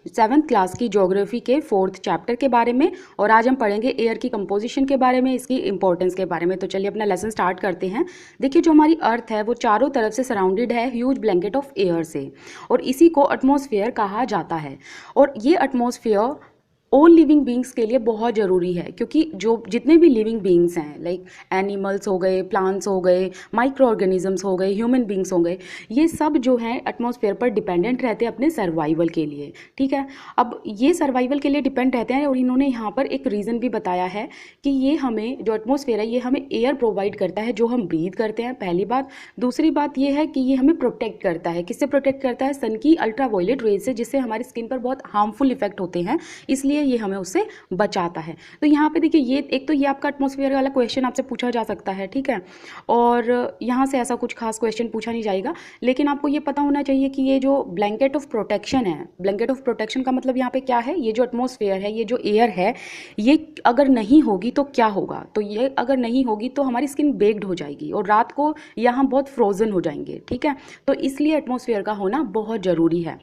7th class की geography के 4th chapter के बारे में। और आज हम पढ़ेंगे एयर की कंपोजिशन के बारे में, इसकी इंपॉर्टेंस के बारे में। तो चलिए अपना लेसन स्टार्ट करते हैं। देखिए, जो हमारी अर्थ है वो चारों तरफ से सराउंडेड है ह्यूज ब्लैंकेट ऑफ एयर से, और इसी को एटमॉस्फेयर कहा जाता है। और ये एटमॉस्फेयर ऑल लिविंग बींग्स के लिए बहुत ज़रूरी है, क्योंकि जो जितने भी लिविंग बींग्स हैं, लाइक एनिमल्स हो गए, प्लांट्स हो गए, माइक्रो ऑर्गेनिजम्स हो गए, ह्यूमन बींग्स हो गए, ये सब जो हैं एटमॉस्फेयर पर डिपेंडेंट रहते हैं अपने सर्वाइवल के लिए। ठीक है, अब ये सर्वाइवल के लिए डिपेंड रहते हैं, और इन्होंने यहाँ पर एक रीज़न भी बताया है कि ये हमें जो एटमॉस्फेयर है ये हमें एयर प्रोवाइड करता है जो हम ब्रीथ करते हैं, पहली बात। दूसरी बात ये है कि ये हमें प्रोटेक्ट करता है। किससे प्रोटेक्ट करता है? सन की अल्ट्रावायलेट रेज से, जिससे हमारी स्किन पर बहुत हार्मफुल इफेक्ट होते हैं, इसलिए ये हमें उससे बचाता है। तो यहाँ पे देखिए, ये एक तो ये आपका एटमॉस्फेयर वाला क्वेश्चन आपसे पूछा जा सकता है। ठीक है, और यहाँ से ऐसा कुछ खास क्वेश्चन पूछा नहीं जाएगा, लेकिन आपको ये पता होना चाहिए कि ये जो ब्लैंकेट ऑफ प्रोटेक्शन है, ब्लैंकेट ऑफ प्रोटेक्शन का मतलब यहाँ पे क्या है? ये जो एटमॉस्फेयर है, ये जो एयर है, ये अगर नहीं होगी तो क्या होगा? तो ये अगर नहीं होगी तो हमारी स्किन बेक्ड हो जाएगी और रात को यहाँ बहुत फ्रोजन हो जाएंगे। ठीक है, तो इसलिए एटमॉस्फेयर का होना बहुत ज़रूरी है।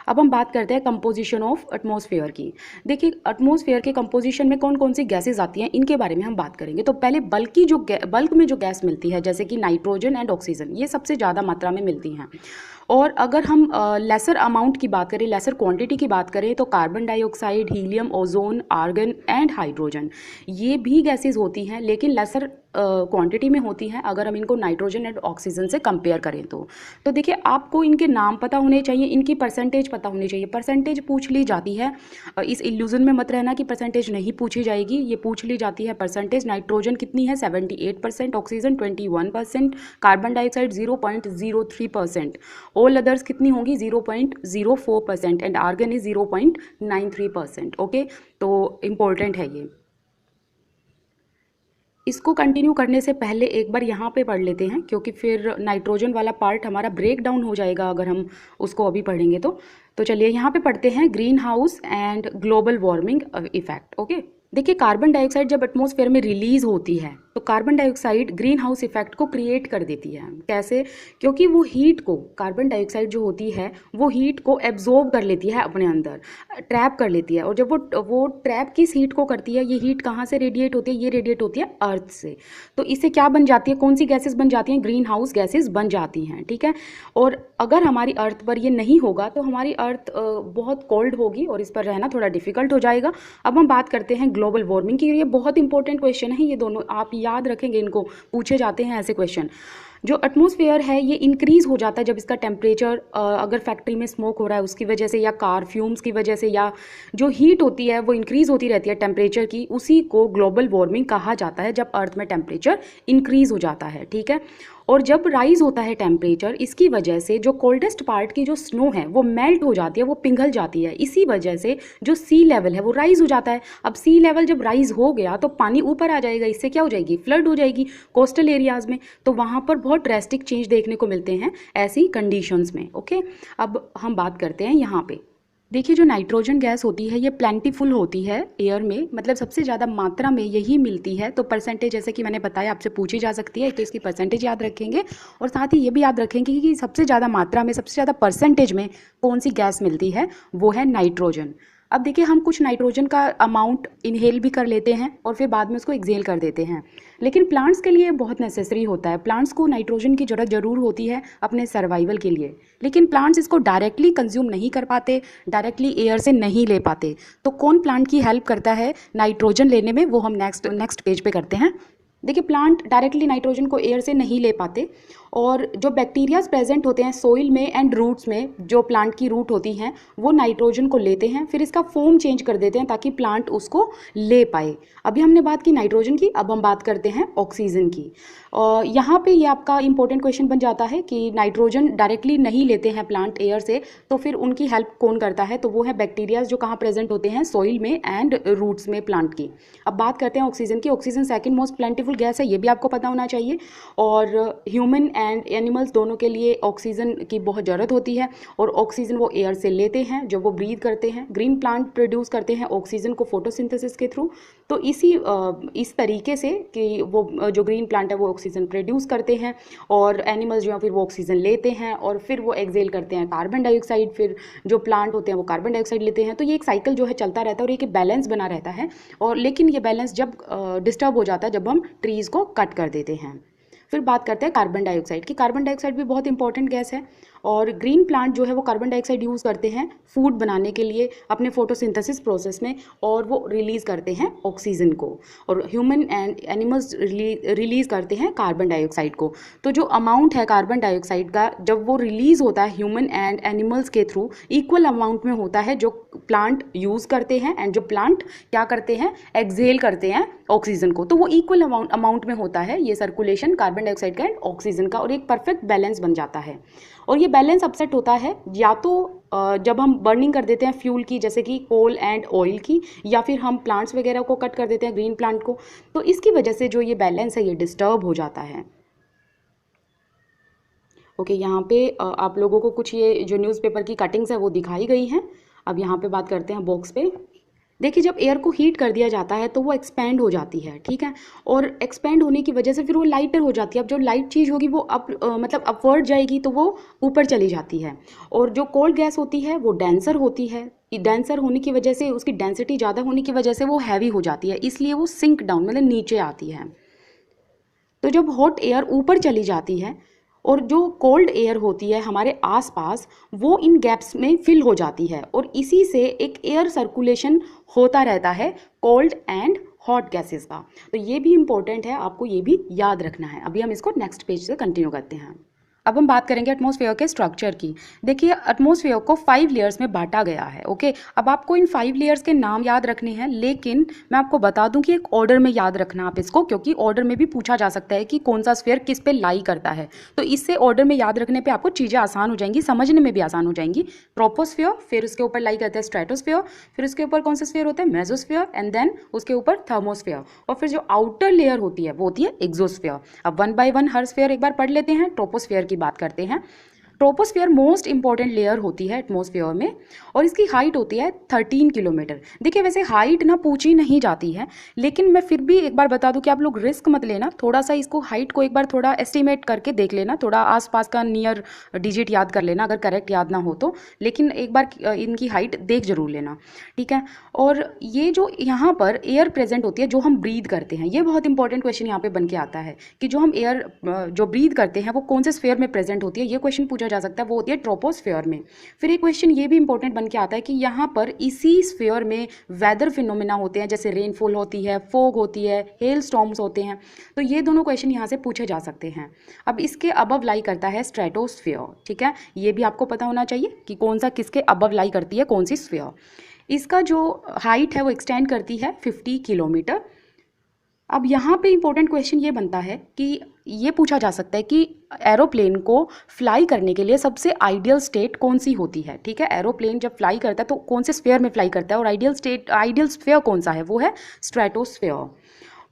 अब हम बात करते हैं कंपोजिशन ऑफ एटमॉस्फेयर की। देखिए, एटमॉस्फेयर के कंपोजिशन में कौन कौन सी गैसेज आती हैं, इनके बारे में हम बात करेंगे। तो पहले बल्क में जो गैस मिलती है, जैसे कि नाइट्रोजन एंड ऑक्सीजन, ये सबसे ज़्यादा मात्रा में मिलती हैं। और अगर हम लेसर अमाउंट की बात करें, लेसर क्वांटिटी की बात करें, तो carbon dioxide, helium, ozone, argon and hydrogen, ये भी गैसेज होती हैं, लेकिन लेसर क्वांटिटी में होती हैं अगर हम इनको नाइट्रोजन एंड ऑक्सीजन से कंपेयर करें तो देखिए, आपको इनके नाम पता होने चाहिए, इनकी परसेंटेज पता होनी चाहिए। परसेंटेज पूछ ली जाती है, इस इल्यूजन में मत रहना कि परसेंटेज नहीं पूछी जाएगी, ये पूछ ली जाती है परसेंटेज। नाइट्रोजन कितनी है? 78%, oxygen 21%, carbon dioxide 0.03%, all others कितनी होंगी? 0.04%, एंड आर्गन इज 0.93%। ओके, तो इम्पोर्टेंट है ये। इसको कंटिन्यू करने से पहले एक बार यहाँ पे पढ़ लेते हैं, क्योंकि फिर नाइट्रोजन वाला पार्ट हमारा ब्रेक डाउन हो जाएगा अगर हम उसको अभी पढ़ेंगे तो चलिए यहाँ पे पढ़ते हैं, green house and global warming effect. Okay, देखिए, कार्बन डाइऑक्साइड जब एटमॉस्फेयर में रिलीज होती है तो carbon dioxide green house effect को क्रिएट कर देती है। कैसे? क्योंकि वो हीट को, कार्बन डाइऑक्साइड जो होती है वो हीट को एब्जॉर्ब कर लेती है अपने अंदर, ट्रैप कर लेती है। और जब वो ट्रैप किस हीट को करती है? ये हीट कहाँ से रेडिएट होती है? ये रेडिएट होती है अर्थ से। तो इससे क्या बन जाती है? कौन सी गैसेस बन जाती हैं? ग्रीन हाउस गैसेस बन जाती हैं। ठीक है, और अगर हमारी अर्थ पर ये नहीं होगा तो हमारी अर्थ बहुत कोल्ड होगी और इस पर रहना थोड़ा डिफिकल्ट हो जाएगा। अब हम बात करते हैं ग्लोबल वार्मिंग की। ये बहुत इंपॉर्टेंट क्वेश्चन है, ये दोनों आप याद रखेंगे, इनको पूछे जाते हैं ऐसे क्वेश्चन। जो एटमॉस्फेयर है ये इंक्रीज हो जाता है जब इसका टेम्परेचर, अगर फैक्ट्री में स्मोक हो रहा है उसकी वजह से, या कार फ्यूम्स की वजह से, या जो हीट होती है वो इंक्रीज होती रहती है टेम्परेचर की, उसी को ग्लोबल वार्मिंग कहा जाता है, जब अर्थ में टेम्परेचर इंक्रीज हो जाता है। ठीक है, और जब राइज होता है टेम्परेचर, इसकी वजह से जो कोल्डेस्ट पार्ट की जो स्नो है वो मेल्ट हो जाती है, वो पिघल जाती है। इसी वजह से जो सी लेवल है वो राइज हो जाता है। अब सी लेवल जब राइज हो गया तो पानी ऊपर आ जाएगा, इससे क्या हो जाएगी? फ्लड हो जाएगी कोस्टल एरियाज में। तो वहाँ पर बहुत ड्रेस्टिक चेंज देखने को मिलते हैं ऐसी कंडीशंस में। ओके, अब हम बात करते हैं यहाँ पे। देखिए, जो नाइट्रोजन गैस होती है ये प्लेंटीफुल होती है एयर में, मतलब सबसे ज़्यादा मात्रा में यही मिलती है। तो परसेंटेज, जैसे कि मैंने बताया, आपसे पूछी जा सकती है, तो इसकी परसेंटेज याद रखेंगे, और साथ ही ये भी याद रखेंगे कि सबसे ज़्यादा मात्रा में, सबसे ज़्यादा परसेंटेज में कौन सी गैस मिलती है, वो है नाइट्रोजन। अब देखिए, हम कुछ नाइट्रोजन का अमाउंट इनहेल भी कर लेते हैं और फिर बाद में उसको एक्सहेल कर देते हैं, लेकिन प्लांट्स के लिए बहुत नेसेसरी होता है। प्लांट्स को नाइट्रोजन की ज़रूर होती है अपने सर्वाइवल के लिए, लेकिन प्लांट्स इसको डायरेक्टली कंज्यूम नहीं कर पाते, डायरेक्टली एयर से नहीं ले पाते। तो कौन प्लांट की हेल्प करता है नाइट्रोजन लेने में, वो हम नेक्स्ट पेज पे करते हैं। देखिए, प्लांट डायरेक्टली नाइट्रोजन को एयर से नहीं ले पाते, और जो बैक्टीरियाज प्रेजेंट होते हैं सोइल में एंड रूट्स में, जो प्लांट की रूट होती हैं, वो नाइट्रोजन को लेते हैं, फिर इसका फॉर्म चेंज कर देते हैं ताकि प्लांट उसको ले पाए। अभी हमने बात की नाइट्रोजन की, अब हम बात करते हैं ऑक्सीजन की। और यहाँ पे ये आपका इंपॉर्टेंट क्वेश्चन बन जाता है कि नाइट्रोजन डायरेक्टली नहीं लेते हैं प्लांट एयर से, तो फिर उनकी हेल्प कौन करता है? तो वो है बैक्टीरियाज जो कहाँ प्रेजेंट होते हैं? सोइल में एंड रूट्स में प्लांट की। अब बात करते हैं ऑक्सीजन की। ऑक्सीजन सेकेंड मोस्ट प्लेंटिफुल गैस है, ये भी आपको पता होना चाहिए। और ह्यूमन एंड एनिमल्स दोनों के लिए ऑक्सीजन की बहुत ज़रूरत होती है, और ऑक्सीजन वो एयर से लेते हैं जो वो ब्रीथ करते हैं। ग्रीन प्लांट प्रोड्यूस करते हैं ऑक्सीजन को फोटोसिंथेसिस के थ्रू। तो इस तरीके से कि वो जो ग्रीन प्लांट है वो ऑक्सीजन प्रोड्यूस करते हैं और एनिमल्स जो हैं फिर वो ऑक्सीजन लेते हैं और फिर वो एक्सेल करते हैं कार्बन डाइऑक्साइड, फिर जो प्लांट होते हैं वो कार्बन डाइऑक्साइड लेते हैं। तो ये एक साइकिल जो है चलता रहता है और एक बैलेंस बना रहता है। और लेकिन ये बैलेंस जब डिस्टर्ब हो जाता है जब हम ट्रीज़ को कट कर देते हैं। फिर बात करते हैं कार्बन डाइऑक्साइड की। कार्बन डाइऑक्साइड भी बहुत इंपॉर्टेंट गैस है और ग्रीन प्लांट जो है वो कार्बन डाइऑक्साइड यूज़ करते हैं फूड बनाने के लिए अपने फोटोसिंथेसिस प्रोसेस में, और वो रिलीज़ करते हैं ऑक्सीजन को, और ह्यूमन एंड एनिमल्स रिलीज़ करते हैं कार्बन डाइऑक्साइड को। तो जो अमाउंट है कार्बन डाइऑक्साइड का जब वो रिलीज़ होता है ह्यूमन एंड एनिमल्स के थ्रू, इक्वल अमाउंट में होता है जो प्लांट यूज़ करते हैं एंड जो प्लांट क्या करते हैं, एक्सहेल करते हैं ऑक्सीजन को। तो वो इक्वल अमाउंट में होता है ये सर्कुलेशन कार्बन डाइऑक्साइड का एंड ऑक्सीजन का, और एक परफेक्ट बैलेंस बन जाता है। और ये बैलेंस अपसेट होता है या तो जब हम बर्निंग कर देते हैं फ्यूल की, जैसे कि कोल एंड ऑयल की, या फिर हम प्लांट्स वगैरह को कट कर देते हैं ग्रीन प्लांट को, तो इसकी वजह से जो ये बैलेंस है ये डिस्टर्ब हो जाता है। ओके, यहाँ पे आप लोगों को कुछ ये जो न्यूज़पेपर की कटिंग्स है वो दिखाई गई हैं। अब यहाँ पे बात करते हैं बॉक्स पे। देखिए, जब एयर को हीट कर दिया जाता है तो वो एक्सपैंड हो जाती है, ठीक है, और एक्सपैंड होने की वजह से फिर वो लाइटर हो जाती है। अब जो लाइट चीज़ होगी वो मतलब अपवर्ड जाएगी तो वो ऊपर चली जाती है, और जो कोल्ड गैस होती है वो डेंसर होती है। डेंसर होने की वजह से, उसकी डेंसिटी ज़्यादा होने की वजह से वो हैवी हो जाती है, इसलिए वो सिंक डाउन मतलब नीचे आती है। तो जब हॉट एयर ऊपर चली जाती है और जो कोल्ड एयर होती है हमारे आसपास वो इन गैप्स में फिल हो जाती है, और इसी से एक एयर सर्कुलेशन होता रहता है कोल्ड एंड हॉट गैसेस का। तो ये भी इंपॉर्टेंट है, आपको ये भी याद रखना है। अभी हम इसको नेक्स्ट पेज से कंटिन्यू करते हैं। अब हम बात करेंगे एटमॉस्फेयर के स्ट्रक्चर की। देखिए, एटमॉस्फेयर को 5 लेयर्स में बांटा गया है। ओके, अब आपको इन 5 लेयर्स के नाम याद रखने हैं, लेकिन मैं आपको बता दूं कि एक ऑर्डर में याद रखना आप इसको, क्योंकि ऑर्डर में भी पूछा जा सकता है कि कौन सा स्फीयर किस पे लाई करता है। तो इससे ऑर्डर में याद रखने पर आपको चीज़ें आसान हो जाएंगी, समझने में भी आसान हो जाएंगी। ट्रोपोस्फीयर, फिर उसके ऊपर लाई करता है स्ट्रेटोस्फीयर, फिर उसके ऊपर कौन सा स्फीयर होता है, मेसोस्फीयर, एंड देन उसके ऊपर थर्मोस्फीयर, और फिर जो आउटर लेयर होती है वो होती है एक्सोस्फीयर। अब 1 बाय 1 हर स्फीयर एक बार पढ़ लेते हैं। ट्रोपोस्फीयर की बात करते हैं। ट्रोपोस्फीयर मोस्ट इंपॉर्टेंट लेयर होती है एटमॉस्फेयर में, और इसकी हाइट होती है 13 किलोमीटर। देखिए, वैसे हाइट ना पूछी नहीं जाती है, लेकिन मैं फिर भी एक बार बता दूं कि आप लोग रिस्क मत लेना, थोड़ा सा इसको हाइट को एक बार थोड़ा एस्टिमेट करके देख लेना, थोड़ा आसपास का नियर डिजिट याद कर लेना अगर करेक्ट याद ना हो तो, लेकिन एक बार इनकी हाइट देख जरूर लेना, ठीक है। और ये जो यहाँ पर एयर प्रेजेंट होती है जो हम ब्रीद करते हैं, ये बहुत इंपॉर्टेंट क्वेश्चन यहाँ पे बन के आता है कि जो हम एयर जो ब्रीद करते हैं वो कौन से स्फीयर में प्रेजेंट होती है, ये क्वेश्चन पूछा जा सकता है, वो होती है ट्रोपोस्फीयर में। फिर एक क्वेश्चन ये भी इंपॉर्टेंट बन के आता है कि यहाँ पर इसी स्फीयर में वेदर फिनोमेना होते हैं, जैसे रेनफॉल होती है, फॉग होती है, हेल स्टॉर्म्स होते हैं। तो ये दोनों क्वेश्चन यहाँ से पूछे जा सकते हैं। अब इसके अबव लाई करता है स्ट्रेटोस्फीयर, ठीक है, ये भी आपको पता होना चाहिए कि कौन सा किसके अबव लाई करती है, कौन सी स्फीयर। इसका जो हाइट है वो एक्सटेंड करती है 50 किलोमीटर। अब यहाँ पे इंपॉर्टेंट क्वेश्चन ये बनता है कि ये पूछा जा सकता है कि एरोप्लेन को फ्लाई करने के लिए सबसे आइडियल स्टेट कौन सी होती है, ठीक है। एरोप्लेन जब फ्लाई करता है तो कौन से स्फीयर में फ्लाई करता है, और आइडियल स्फीयर कौन सा है, वो है स्ट्रेटोस्फीयर,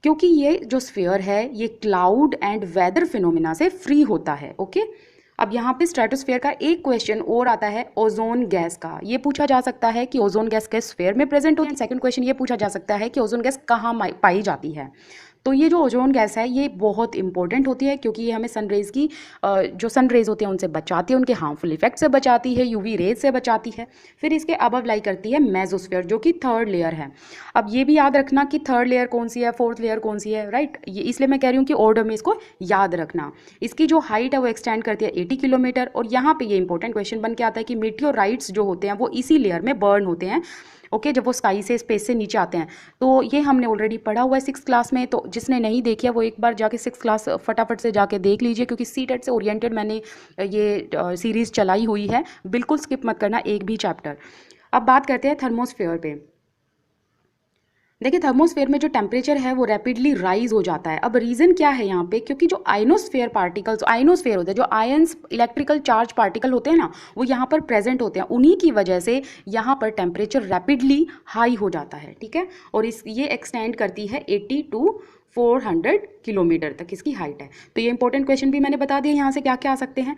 क्योंकि ये जो स्फीयर है ये क्लाउड एंड वेदर फिनोमिना से फ्री होता है। ओके, अब यहाँ पे स्ट्रेटोस्फीयर का एक क्वेश्चन और आता है ओजोन गैस का। ये पूछा जा सकता है कि ओजोन गैस किस स्फीयर में प्रेजेंट होती है। सेकंड क्वेश्चन ये पूछा जा सकता है कि ओजोन गैस कहाँ पाई जाती है। तो ये जो ओजोन गैस है ये बहुत इंपॉर्टेंट होती है, क्योंकि ये हमें सनरेज की जो सनरेज होती हैं उनसे बचाती है, उनके हार्मफुल इफेक्ट से बचाती है, यूवी रेज से बचाती है। फिर इसके अबव लाई करती है मेसोस्फीयर, जो कि थर्ड लेयर है। अब ये भी याद रखना कि थर्ड लेयर कौन सी है, फोर्थ लेयर कौन सी है, राइट। ये इसलिए मैं कह रही हूँ कि ऑर्डर में इसको याद रखना। इसकी जो हाइट है वो एक्सटेंड करती है 80 किलोमीटर। और यहाँ पे ये इंपॉर्टेंट क्वेश्चन बन के आता है कि मीटियोराइट्स जो होते हैं वो इसी लेयर में बर्न होते हैं। ओके, जब वो स्काई से, स्पेस से नीचे आते हैं। तो ये हमने ऑलरेडी पढ़ा हुआ है 6th क्लास में, तो जिसने नहीं देखी है वो एक बार जाके 6th क्लास फटाफट से जाके देख लीजिए, क्योंकि सीटेट से ओरिएंटेड मैंने ये सीरीज़ चलाई हुई है, बिल्कुल स्किप मत करना एक भी चैप्टर। अब बात करते हैं थर्मोस्फीयर पे। देखिए, थर्मोस्फेयर में जो टेम्परेचर है वो रैपिडली राइज हो जाता है। अब रीज़न क्या है यहाँ पे, क्योंकि जो आयनोस्फेयर पार्टिकल्स, आयनोस्फेयर होते हैं, जो आयंस इलेक्ट्रिकल चार्ज पार्टिकल होते हैं ना, वो यहाँ पर प्रेजेंट होते हैं। उन्हीं की वजह से यहाँ पर टेम्परेचर रैपिडली हाई हो जाता है, ठीक है। और ये एक्सटेंड करती है 80 to 400 किलोमीटर तक इसकी हाइट है। तो ये इंपॉर्टेंट क्वेश्चन भी मैंने बता दिया यहाँ से क्या क्या आ सकते हैं।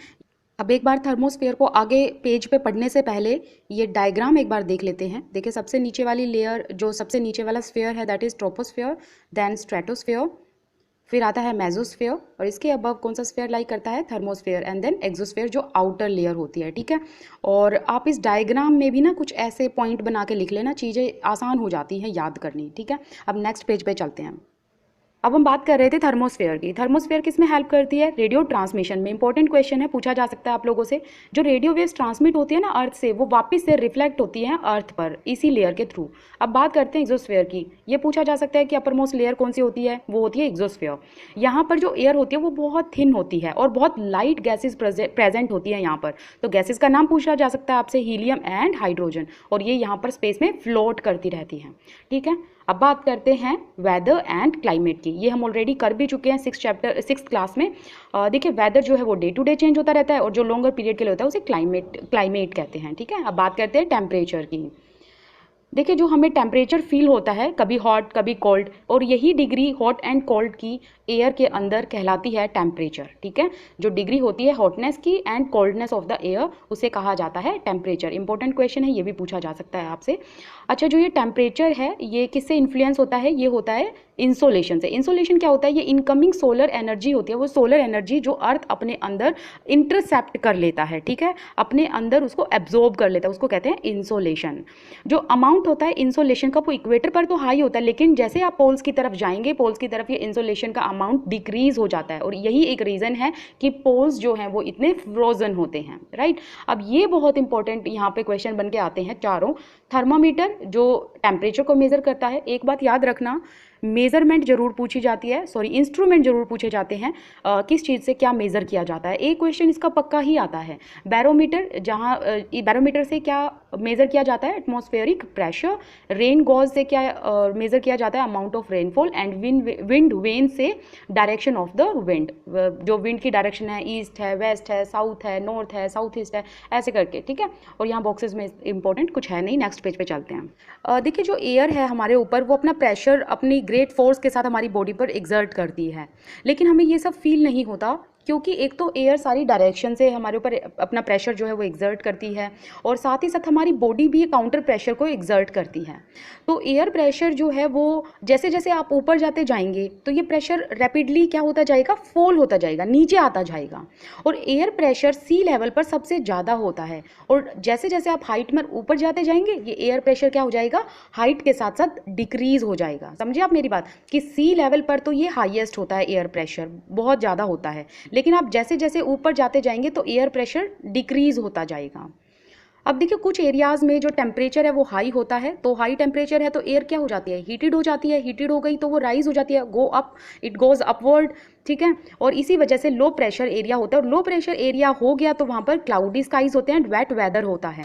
अब एक बार थर्मोस्फेयर को आगे पेज पे पढ़ने से पहले ये डायग्राम एक बार देख लेते हैं। देखिए सबसे नीचे वाली लेयर, जो सबसे नीचे वाला स्फेयर है that is troposphere, then stratosphere, फिर आता है मेसोस्फेयर, और इसके अबव कौन सा स्फेयर लाइक करता है, थर्मोस्फेयर, एंड देन एक्सोस्फेयर जो आउटर लेयर होती है। ठीक है, और आप इस डायग्राम में भी ना कुछ ऐसे पॉइंट बना के लिख लेना, चीज़ें आसान हो जाती हैं याद करनी। ठीक है, अब नेक्स्ट पेज पे चलते हैं। अब हम बात कर रहे थे थर्मोस्फेयर की। थर्मोस्फेयर किस में हेल्प करती है, रेडियो ट्रांसमिशन में। इंपॉर्टेंट क्वेश्चन है, पूछा जा सकता है आप लोगों से। जो रेडियो वेव्स ट्रांसमिट होती है ना अर्थ से, वो वापस से रिफ्लेक्ट होती हैं अर्थ पर इसी लेयर के थ्रू। अब बात करते हैं एक्सोस्फेयर की। ये पूछा जा सकता है कि अपर मोस्ट लेयर कौन सी होती है, वो होती है एक्सोस्फेयर। यहाँ पर जो एयर होती है वो बहुत थिन होती है और बहुत लाइट गैसेज प्रेजेंट होती है यहाँ पर। तो गैसेज का नाम पूछा जा सकता है आपसे, हीलियम एंड हाइड्रोजन, और ये यहाँ पर स्पेस में फ्लोट करती रहती हैं। ठीक है, अब बात करते हैं वेदर एंड क्लाइमेट की। ये हम ऑलरेडी कर भी चुके हैं सिक्स क्लास में। देखिए वेदर जो है वो डे टू डे चेंज होता रहता है, और जो लॉन्गर पीरियड के लिए होता है उसे क्लाइमेट कहते हैं। ठीक है, अब बात करते हैं टेम्परेचर की। देखिए जो हमें टेम्परेचर फील होता है, कभी हॉट कभी कोल्ड, और यही डिग्री हॉट एंड कोल्ड की एयर के अंदर कहलाती है टेम्परेचर। ठीक है, जो डिग्री होती है हॉटनेस की and coldness of the air, उसे कहा जाता है टेम्परेचर। इंपॉर्टेंट क्वेश्चन है, ये भी पूछा जा सकता है आपसे। अच्छा, जो ये टेम्परेचर है ये किससे इन्फ्लुएंस होता है, ये होता है इंसोलेशन से। इंसोलेशन क्या होता है, ये इनकमिंग सोलर एनर्जी होती है, वो सोलर एनर्जी जो अर्थ अपने अंदर इंटरसेप्ट कर लेता है। ठीक है, अपने अंदर उसको एब्जॉर्ब कर लेता है, उसको कहते हैं इंसोलेशन। जो अमाउंट होता है इंसोलेशन का वो इक्वेटर पर तो हाई होता है, लेकिन जैसे आप पोल्स की तरफ जाएंगे, पोल्स की तरफ ये इंसोलेशन का अमाउंट डिक्रीज हो जाता है, और यही एक रीज़न है कि पोल्स जो हैं वो इतने फ्रोजन होते हैं। राइट, अब ये बहुत इंपॉर्टेंट यहाँ पे क्वेश्चन बन के आते हैं चारों। थर्मामीटर जो टेम्परेचर को मेजर करता है, एक बात याद रखना, मेजरमेंट जरूर पूछी जाती है, सॉरी इंस्ट्रूमेंट जरूर पूछे जाते हैं, किस चीज़ से क्या मेज़र किया जाता है। एक क्वेश्चन इसका पक्का ही आता है, बैरोमीटर, जहाँ बैरोमीटर से क्या मेज़र किया जाता है, एटमॉस्फेरिक प्रेशर। रेन गॉज से क्या मेज़र किया जाता है, amount of rainfall. And wind vane से डायरेक्शन ऑफ द विंड, जो विंड की डायरेक्शन है, ईस्ट है, वेस्ट है, साउथ है, नॉर्थ है, साउथ ईस्ट है, ऐसे करके। ठीक है, और यहाँ बॉक्सेस में इंपॉर्टेंट कुछ है नहीं। नेक्स्ट पेज पे चलते हैं। देखिए जो एयर है हमारे ऊपर, वो अपना प्रेशर अपनी ग्रेट फोर्स के साथ हमारी बॉडी पर एग्जर्ट करती है, लेकिन हमें ये सब फील नहीं होता, क्योंकि एक तो एयर सारी डायरेक्शन से हमारे ऊपर अपना प्रेशर जो है वो एग्जर्ट करती है, और साथ ही साथ हमारी बॉडी भी काउंटर प्रेशर को एग्जर्ट करती है। तो एयर प्रेशर जो है वो जैसे जैसे आप ऊपर जाते जाएंगे तो ये प्रेशर रैपिडली क्या होता जाएगा, फॉल होता जाएगा, नीचे आता जाएगा। और एयर प्रेशर सी लेवल पर सबसे ज़्यादा होता है, और जैसे जैसे आप हाइट में ऊपर जाते जाएंगे ये एयर प्रेशर क्या हो जाएगा, हाइट के साथ साथ डिक्रीज हो जाएगा। समझे आप मेरी बात, कि सी लेवल पर तो ये हाईएस्ट होता है, एयर प्रेशर बहुत ज़्यादा होता है, लेकिन आप जैसे जैसे ऊपर जाते जाएंगे तो एयर प्रेशर डिक्रीज होता जाएगा। अब देखिए कुछ एरियाज में जो टेम्परेचर है वो हाई होता है, तो हाई टेम्परेचर है तो एयर क्या हो जाती है, हीटेड हो जाती है, हीटेड हो गई तो वो राइज हो जाती है, go up, it goes upward. ठीक है, और इसी वजह से लो प्रेशर एरिया होता है, और लो प्रेशर एरिया हो गया तो वहाँ पर क्लाउडी स्काइज होते हैं एंड वेट वेदर होता है।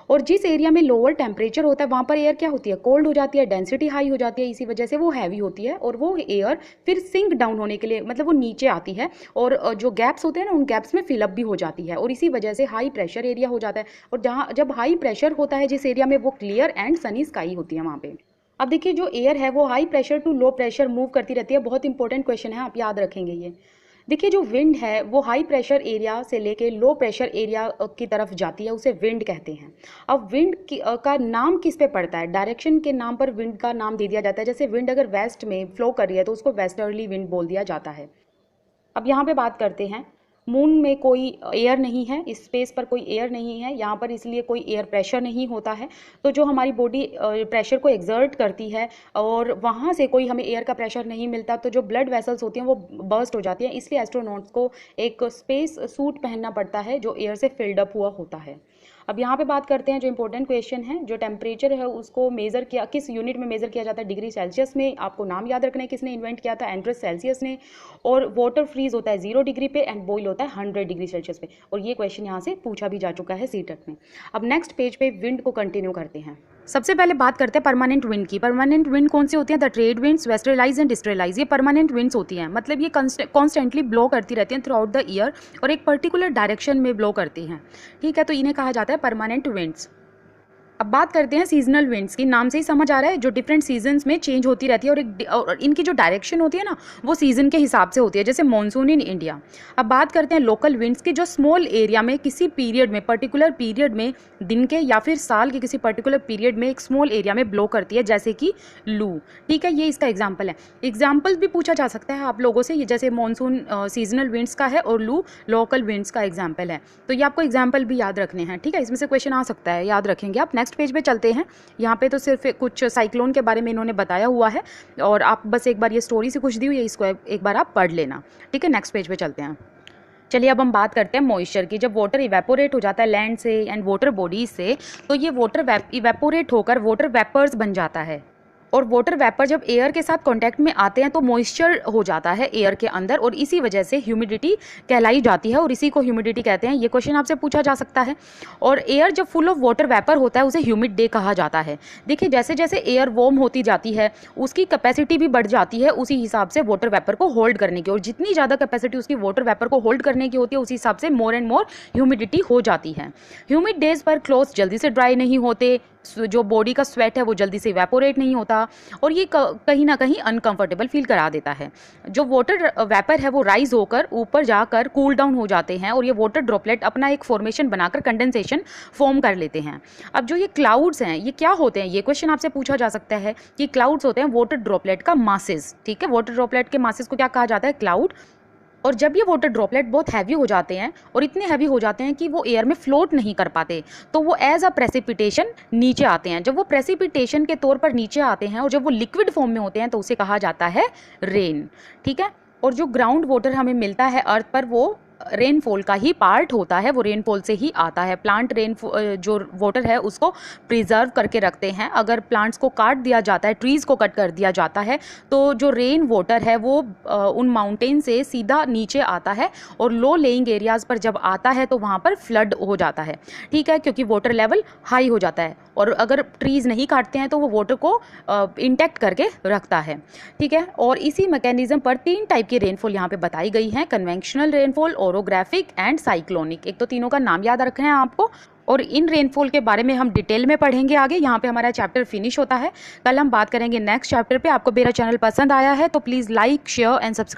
और जिस एरिया में लोअर टेम्परेचर होता है वहाँ पर एयर क्या होती है, कोल्ड हो जाती है, डेंसिटी हाई हो जाती है, इसी वजह से वो हैवी होती है, और वो एयर फिर सिंक डाउन होने के लिए, मतलब वो नीचे आती है, और जो गैप्स होते हैं ना उन गैप्स में फिलअप भी हो जाती है, और इसी वजह से हाई प्रेशर एरिया हो जाता है। और जहाँ जब हाई प्रेशर होता है जिस एरिया में, वो क्लियर एंड सनी स्काई होती है वहाँ पे। अब देखिए जो एयर है वो high pressure to low pressure move करती रहती है, बहुत इंपॉर्टेंट क्वेश्चन है, आप याद रखेंगे ये। देखिए जो विंड है वो हाई प्रेशर एरिया से लेके लो प्रेशर एरिया की तरफ जाती है, उसे विंड कहते हैं। अब विंड का नाम किस पे पड़ता है, डायरेक्शन के नाम पर विंड का नाम दे दिया जाता है। जैसे विंड अगर वेस्ट में फ्लो कर रही है तो उसको वेस्टर्ली विंड बोल दिया जाता है। अब यहाँ पे बात करते हैं, मून में कोई एयर नहीं है, इस स्पेस पर कोई एयर नहीं है यहाँ पर, इसलिए कोई एयर प्रेशर नहीं होता है। तो जो हमारी बॉडी प्रेशर को एक्सर्ट करती है और वहाँ से कोई हमें एयर का प्रेशर नहीं मिलता, तो जो ब्लड वेसल्स होती हैं वो बर्स्ट हो जाती हैं, इसलिए एस्ट्रोनॉट्स को एक स्पेस सूट पहनना पड़ता है जो एयर से फिल्ड अप हुआ होता है। अब यहाँ पे बात करते हैं जो इंपॉर्टेंट क्वेश्चन है, जो टेम्परेचर है उसको मेज़र किया, किस यूनिट में मेज़र किया जाता है, डिग्री सेल्सियस में। आपको नाम याद रखना है किसने इन्वेंट किया था, एंड्रस सेल्सियस ने। और वाटर फ्रीज होता है 0 डिग्री पे एंड बॉईल होता है 100 डिग्री सेल्सियस पे, और ये क्वेश्चन यहाँ से पूछा भी जा चुका है सीटेट में। अब नेक्स्ट पेज पे विंड को कंटिन्यू करते हैं। सबसे पहले बात करते हैं परमानेंट विंड की। परमानेंट विंड कौन सी होती है, द ट्रेड विंड्स, वेस्टरलाइज एंड डिस्ट्रलाइज, ये परमानेंट विंड्स होती हैं, मतलब ये कॉन्स्टेंटली ब्लो करती रहती हैं थ्रू आउट द ईयर और एक पर्टिकुलर डायरेक्शन में ब्लो करती हैं। ठीक है, तो इन्हें कहा जाता है परमानेंट विंड्स। अब बात करते हैं सीजनल विंड्स की। नाम से ही समझ आ रहा है जो डिफरेंट सीजन्स में चेंज होती रहती है और इनकी जो डायरेक्शन होती है ना वो सीजन के हिसाब से होती है, जैसे मॉनसून इन इंडिया। अब बात करते हैं लोकल विंड्स की, जो स्मॉल एरिया में किसी पीरियड में, पर्टिकुलर पीरियड में, दिन के या फिर साल के किसी पर्टिकुलर पीरियड में एक स्मॉल एरिया में ब्लो करती है, जैसे कि लू। ठीक है, ये इसका एग्जाम्पल है। एग्जाम्पल भी पूछा जा सकता है आप लोगों से, ये जैसे मॉनसून सीजनल विंड्स का है और लू लोकल विंड्स का एग्जाम्पल है। तो ये आपको एग्जाम्पल भी याद रखने हैं। ठीक है, इसमें से क्वेश्चन आ सकता है, याद रखेंगे आप। नेक्स्ट पेज पे चलते हैं। यहाँ पे तो सिर्फ कुछ साइक्लोन के बारे में इन्होंने बताया हुआ है और आप बस एक बार ये स्टोरी से कुछ दी हुई है, इसको एक बार आप पढ़ लेना। ठीक है, नेक्स्ट पेज पे चलते हैं। चलिए अब हम बात करते हैं मॉइस्चर की। जब वाटर इवेपोरेट हो जाता है लैंड से एंड वाटर बॉडीज से, तो ये वाटर इवेपोरेट होकर वाटर वेपर्स बन जाता है। और वाटर वेपर जब एयर के साथ कांटेक्ट में आते हैं तो मॉइस्चर हो जाता है एयर के अंदर, और इसी वजह से ह्यूमिडिटी कहलाई जाती है और इसी को ह्यूमिडिटी कहते हैं। ये क्वेश्चन आपसे पूछा जा सकता है। और एयर जब फुल ऑफ वाटर वेपर होता है उसे ह्यूमिड डे कहा जाता है। देखिए, जैसे जैसे एयर वार्म होती जाती है उसकी कैपेसिटी भी बढ़ जाती है उसी हिसाब से वाटर वेपर को होल्ड करने की, और जितनी ज़्यादा कैपेसिटी उसकी वाटर वेपर को होल्ड करने की होती है उसी हिसाब से मोर एंड मोर ह्यूमिडिटी हो जाती है। ह्यूमिड डेज पर क्लोथ्स जल्दी से ड्राई नहीं होते, जो बॉडी का स्वेट है वो जल्दी से इवेपोरेट नहीं होता, और ये कहीं ना कहीं अनकंफर्टेबल फील करा देता है। जो वाटर वेपर है वो राइज होकर ऊपर जाकर कूल डाउन हो जाते हैं और ये वाटर ड्रॉपलेट अपना एक फॉर्मेशन बनाकर कंडेंसेशन फॉर्म कर लेते हैं। अब जो ये क्लाउड्स हैं ये क्या होते हैं, ये क्वेश्चन आपसे पूछा जा सकता है कि क्लाउड्स होते हैं वाटर ड्रॉपलेट का मासेस। ठीक है, वाटर ड्रॉपलेट के मासेस को क्या कहा जाता है, क्लाउड। और जब ये वाटर ड्रॉपलेट बहुत हैवी हो जाते हैं और इतने हैवी हो जाते हैं कि वो एयर में फ्लोट नहीं कर पाते, तो वो एज अ प्रेसिपिटेशन नीचे आते हैं। जब वो प्रेसिपिटेशन के तौर पर नीचे आते हैं और जब वो लिक्विड फॉर्म में होते हैं तो उसे कहा जाता है रेन। ठीक है, और जो ग्राउंड वाटर हमें मिलता है अर्थ पर वो रेनफॉल का ही पार्ट होता है, वो रेनफॉल से ही आता है। प्लांट जो वाटर है उसको प्रिजर्व करके रखते हैं। अगर प्लांट्स को काट दिया जाता है, ट्रीज़ को कट कर दिया जाता है, तो जो रेन वाटर है वो उन माउंटेन से सीधा नीचे आता है और लो लेइंग एरियाज़ पर जब आता है तो वहाँ पर फ्लड हो जाता है। ठीक है, क्योंकि वाटर लेवल हाई हो जाता है, और अगर ट्रीज़ नहीं काटते हैं तो वो वाटर को इंटैक्ट करके रखता है। ठीक है, और इसी मैकेनिज्म पर 3 टाइप की रेनफॉल यहाँ पे बताई गई हैं, conventional rainfall, orographic and cyclonic. एक तो तीनों का नाम याद रखना है आपको, और इन रेनफॉल के बारे में हम डिटेल में पढ़ेंगे आगे। यहाँ पे हमारा चैप्टर फिनिश होता है। कल हम बात करेंगे नेक्स्ट चैप्टर पे। आपको मेरा चैनल पसंद आया है तो please like, share and subscribe.